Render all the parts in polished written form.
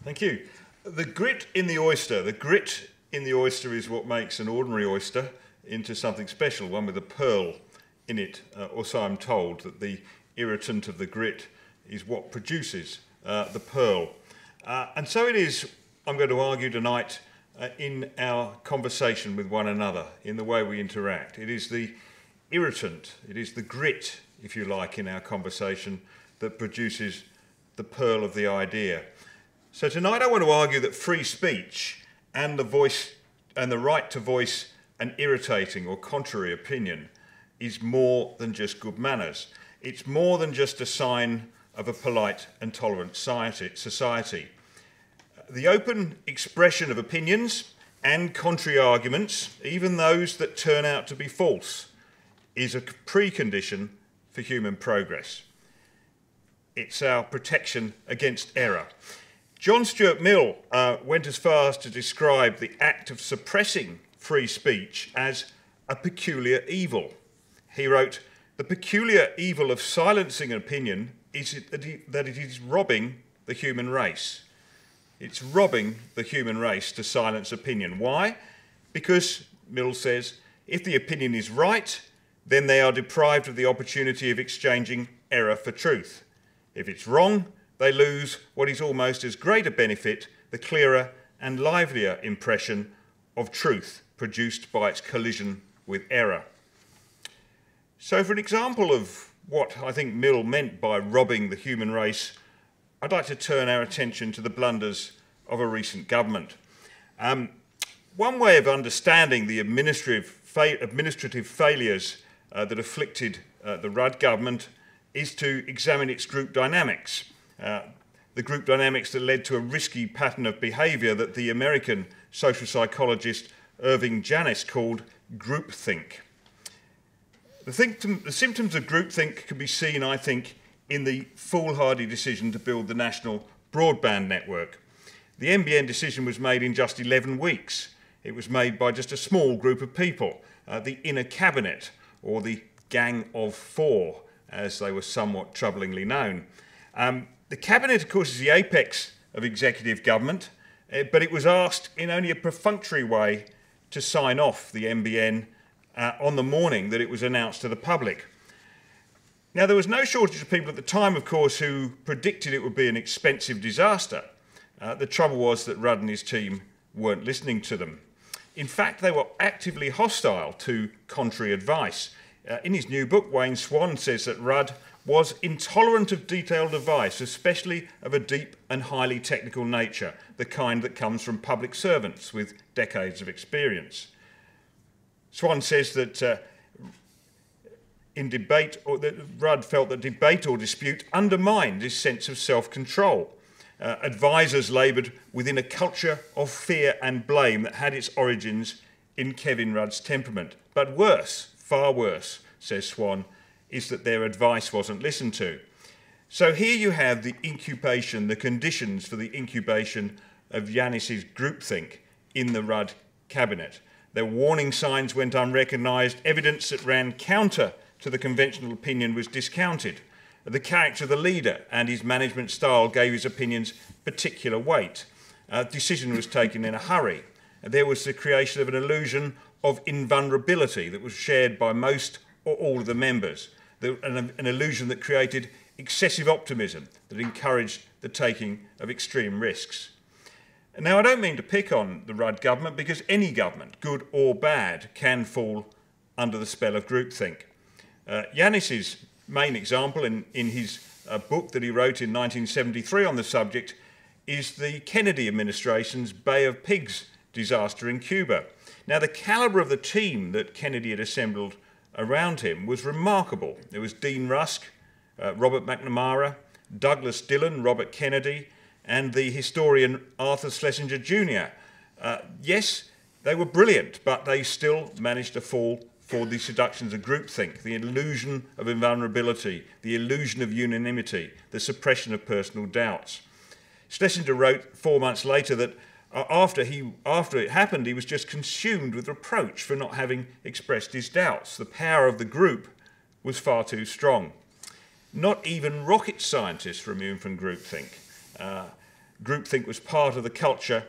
Thank you. The grit in the oyster. The grit in the oyster is what makes an ordinary oyster into something special, one with a pearl in it. Or so I'm told, that the irritant of the grit is what produces the pearl. And so it is, I'm going to argue tonight, in our conversation with one another, in the way we interact. It is the irritant, it is the grit, if you like, in our conversation that produces the pearl of the idea. So tonight I want to argue that free speech and the right to voice an irritating or contrary opinion is more than just good manners. It's more than just a sign of a polite and tolerant society. The open expression of opinions and contrary arguments, even those that turn out to be false, is a precondition for human progress. It's our protection against error. John Stuart Mill went as far as to describe the act of suppressing free speech as a peculiar evil. He wrote, "The peculiar evil of silencing an opinion is that it is robbing the human race." It's robbing the human race to silence opinion. Why? Because, Mill says, if the opinion is right, then they are deprived of the opportunity of exchanging error for truth. If it's wrong, they lose what is almost as great a benefit, the clearer and livelier impression of truth produced by its collision with error. So for an example of what I think Mill meant by robbing the human race, I'd like to turn our attention to the blunders of a recent government. One way of understanding the administrative failures that afflicted the Rudd government is to examine its group dynamics. The group dynamics that led to a risky pattern of behaviour that the American social psychologist Irving Janis called groupthink. The symptoms of groupthink can be seen, I think, in the foolhardy decision to build the national broadband network. The NBN decision was made in just 11 weeks. It was made by just a small group of people, the inner cabinet, or the Gang of Four, as they were somewhat troublingly known. The cabinet, of course, is the apex of executive government, but it was asked in only a perfunctory way to sign off the NBN on the morning that it was announced to the public. Now, there was no shortage of people at the time, of course, who predicted it would be an expensive disaster. The trouble was that Rudd and his team weren't listening to them. In fact, they were actively hostile to contrary advice. In his new book, Wayne Swan says that Rudd was intolerant of detailed advice, especially of a deep and highly technical nature, the kind that comes from public servants with decades of experience. Swan says that Rudd felt that debate or dispute undermined his sense of self-control. Advisors laboured within a culture of fear and blame that had its origins in Kevin Rudd's temperament. But worse, far worse, says Swan, is that their advice wasn't listened to. So here you have the conditions for the incubation of Yanis's groupthink in the Rudd cabinet. Their warning signs went unrecognised, evidence that ran counter to the conventional opinion was discounted. The character of the leader and his management style gave his opinions particular weight. A decision was taken in a hurry. There was the creation of an illusion of invulnerability that was shared by most or all of the members, an illusion that created excessive optimism that encouraged the taking of extreme risks. Now, I don't mean to pick on the Rudd government, because any government, good or bad, can fall under the spell of groupthink. Yanis's main example in his book that he wrote in 1973 on the subject is the Kennedy administration's Bay of Pigs disaster in Cuba. Now, the calibre of the team that Kennedy had assembled around him was remarkable. There was Dean Rusk, Robert McNamara, Douglas Dillon, Robert Kennedy, and the historian Arthur Schlesinger Jr. Yes, they were brilliant, but they still managed to fall for the seductions of groupthink, the illusion of invulnerability, the illusion of unanimity, the suppression of personal doubts. Schlesinger wrote 4 months later that after it happened, he was just consumed with reproach for not having expressed his doubts. The power of the group was far too strong. Not even rocket scientists were immune from groupthink. groupthink was part of the culture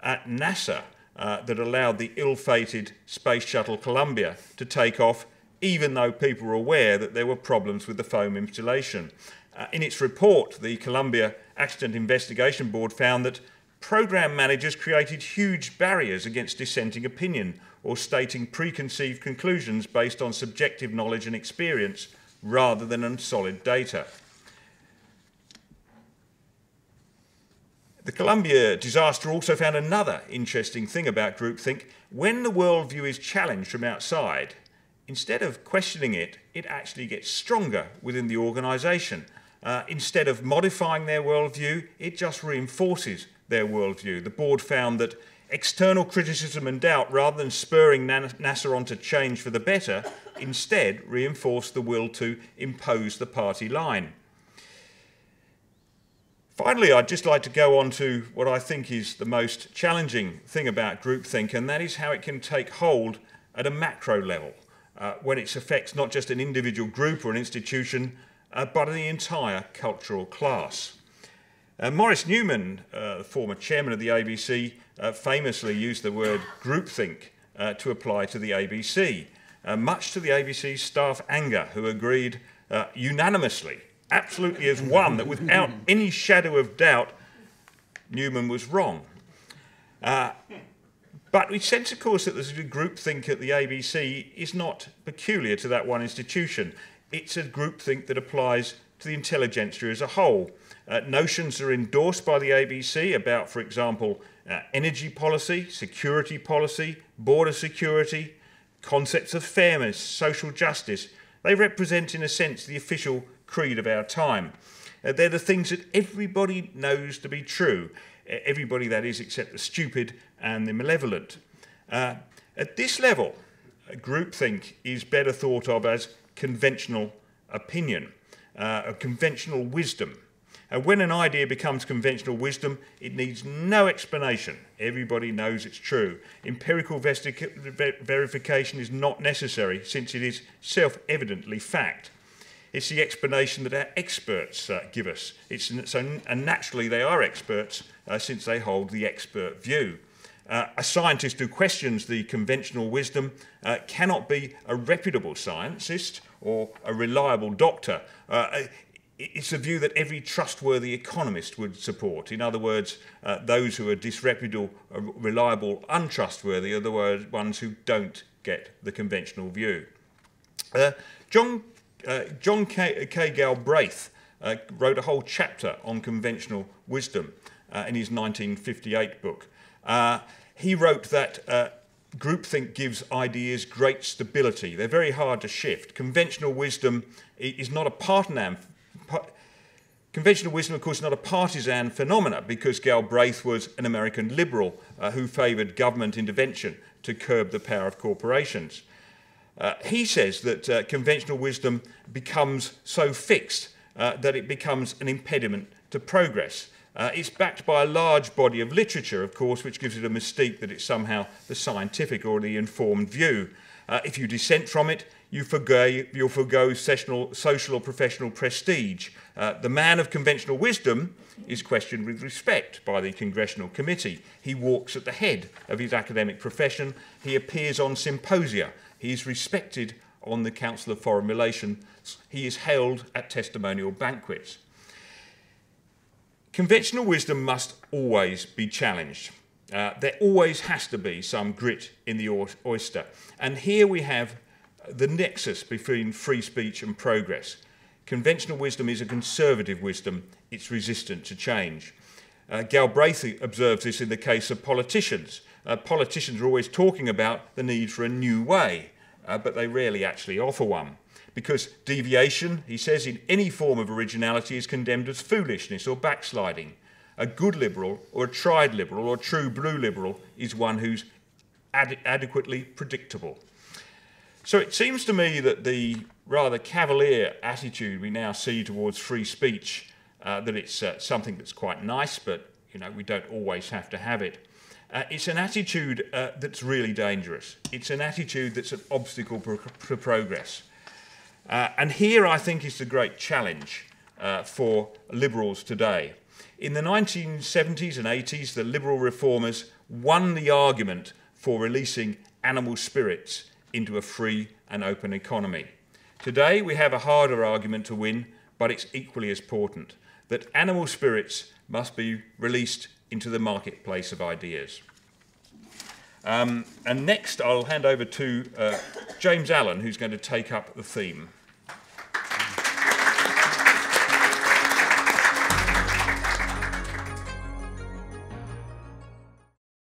at NASA that allowed the ill-fated Space Shuttle Columbia to take off, even though people were aware that there were problems with the foam insulation. In its report, the Columbia Accident Investigation Board found that program managers created huge barriers against dissenting opinion or stating preconceived conclusions based on subjective knowledge and experience rather than on solid data. The Columbia disaster also found another interesting thing about groupthink. When the worldview is challenged from outside, instead of questioning it, it actually gets stronger within the organisation. Instead of modifying their worldview, it just reinforces their worldview. The board found that external criticism and doubt, rather than spurring NASA on to change for the better, instead reinforced the will to impose the party line. Finally, I'd just like to go on to what I think is the most challenging thing about groupthink, and that is how it can take hold at a macro level, when it affects not just an individual group or an institution, but the entire cultural class. Maurice Newman, the former chairman of the ABC, famously used the word groupthink to apply to the ABC, much to the ABC staff anger, who agreed unanimously, absolutely as one, that without any shadow of doubt, Newman was wrong. But we sense, of course, that the groupthink at the ABC is not peculiar to that one institution. It's a groupthink that applies to the intelligentsia as a whole. Notions are endorsed by the ABC about, for example, energy policy, security policy, border security, concepts of fairness, social justice. They represent, in a sense, the official creed of our time. They're the things that everybody knows to be true. Everybody, that is, except the stupid and the malevolent. At this level, groupthink is better thought of as conventional opinion, conventional wisdom. When an idea becomes conventional wisdom, it needs no explanation. Everybody knows it's true. Empirical verification is not necessary, since it is self-evidently fact. It's the explanation that our experts give us. And naturally they are experts, since they hold the expert view. A scientist who questions the conventional wisdom cannot be a reputable scientist or a reliable doctor. It's a view that every trustworthy economist would support. In other words, those who are disreputable, reliable, untrustworthy are the ones who don't get the conventional view. John K. Galbraith wrote a whole chapter on conventional wisdom in his 1958 book. He wrote that groupthink gives ideas great stability. They're very hard to shift. Conventional wisdom is not a partisan. Conventional wisdom, of course, is not a partisan phenomena, because Galbraith was an American liberal who favoured government intervention to curb the power of corporations. He says that conventional wisdom becomes so fixed that it becomes an impediment to progress. It's backed by a large body of literature, of course, which gives it a mystique that it's somehow the scientific or the informed view. If you dissent from it, you'll forgo social or professional prestige. The man of conventional wisdom is questioned with respect by the Congressional Committee. He walks at the head of his academic profession. He appears on symposia. He is respected on the Council of Foreign Relations. He is hailed at testimonial banquets. Conventional wisdom must always be challenged. There always has to be some grit in the oyster. And here we have the nexus between free speech and progress. Conventional wisdom is a conservative wisdom. It's resistant to change. Galbraith observes this in the case of politicians. Politicians are always talking about the need for a new way, but they rarely actually offer one. Because deviation, he says, in any form of originality is condemned as foolishness or backsliding. A good liberal or a tried liberal or a true blue liberal is one who's adequately predictable. So it seems to me that the rather cavalier attitude we now see towards free speech, that it's something that's quite nice, but we don't always have to have it. It's an attitude that's really dangerous. It's an attitude that's an obstacle for progress. And here I think is the great challenge for liberals today. In the 1970s and 80s, the liberal reformers won the argument for releasing animal spirits into a free and open economy. Today, we have a harder argument to win, but it's equally as important, that animal spirits must be released into the marketplace of ideas. And next, I'll hand over to James Allen, who's going to take up the theme.